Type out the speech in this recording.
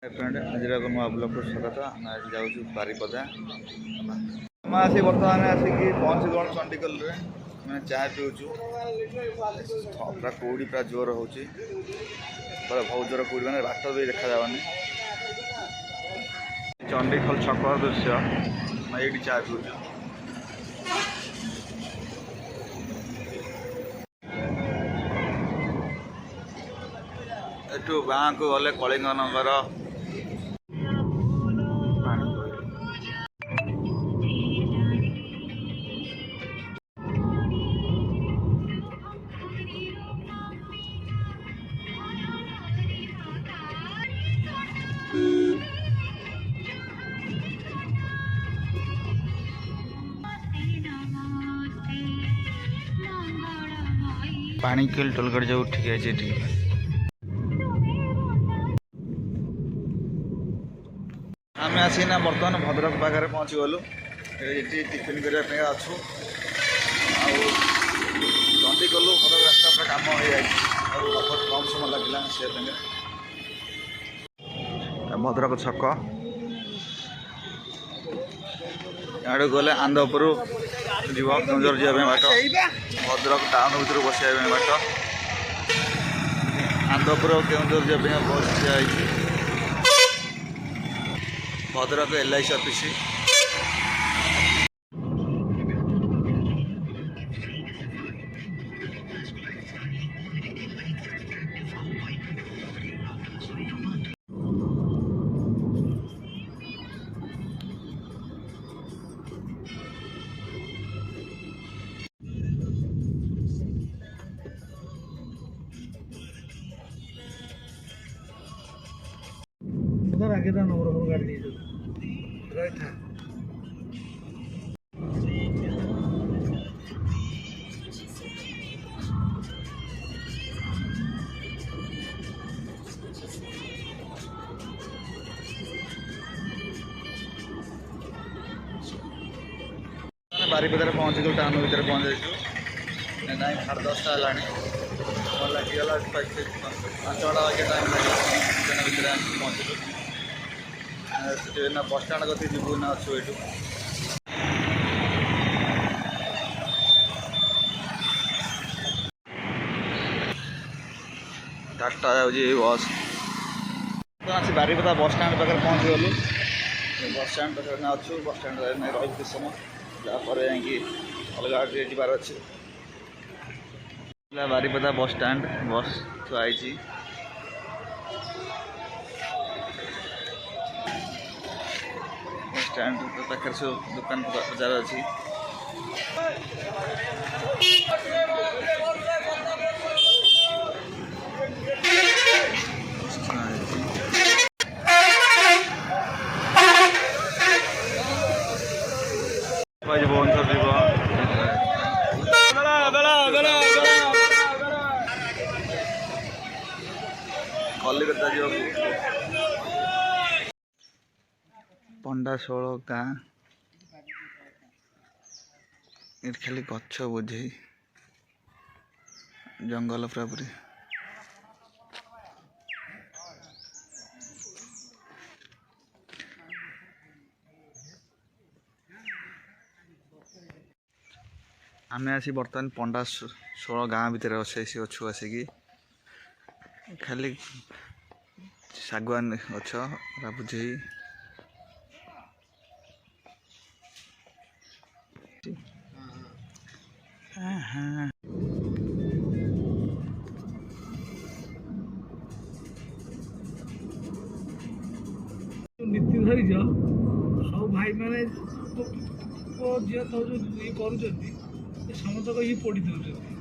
friend आज नुआ blog स्वागत आम आज जाऊँ बारिपदा आम आसी बर्तमान आसिक पहुँच गल चंडीगढ़ मैंने चाय पीऊँ पूरा कौड़ी पूरा जोर हो बहुत जोर कौड़ी मैंने बाट भी देखा जावानी चंडीगढ़ छकर दृश्य मैं ये चाय पीऊँ एठू गाँ को गले कलिंग नगर पाणीखेल टोलगढ़ जो ठीक है आम आसीना बर्तमान भद्रक पाखे पहुँची गलु ये टिफिन करने अच्छु आंडी गलु भद्रक रास्ता पूरा कम हो जाए बहुत कम समय लगे से भद्रक छक यहाँ गले आंदपुर जीव केन्दर जावाई बाट भद्रक टाउन भर बसवाई बाट आंदपुर केन्दर जावाई बस जाए भद्रक LIC ऑफिस आगे नंबर गाड़ी दीजिए राइट है बारिपदा पहुँच गलु टाउन भर पहुँच जाइए 10:30 लगे 5 घंटा लगे टाइम लगे पहुँचलु बस स्टाण कति जीवु ना अच्छु ये टाटा जाऊँगी बस आसी बारिपदा बस स्टाण पाखे पहुँच गलु बस स्टाण पाखे अच्छु बस स्टाण रही किस समय तापर जा अलग आगे जबार अच्छे बारिपदा बस स्टाण बस थुआई बस स्टाण पाखे सब दुकान बजार अच्छी भुवनेश्वर जीव कलिकता जीव पंडाशोल गाँ ये खाली गछ बोझे जंगल पूरा पूरी आम आसी बर्तमान पंडाशोल गाँ भितर अच्छु आसिक खाली शागुआन गछ बुझे नीति धरी सब भाई मैंने झील तो ये कर समस्त ये पड़ी दौर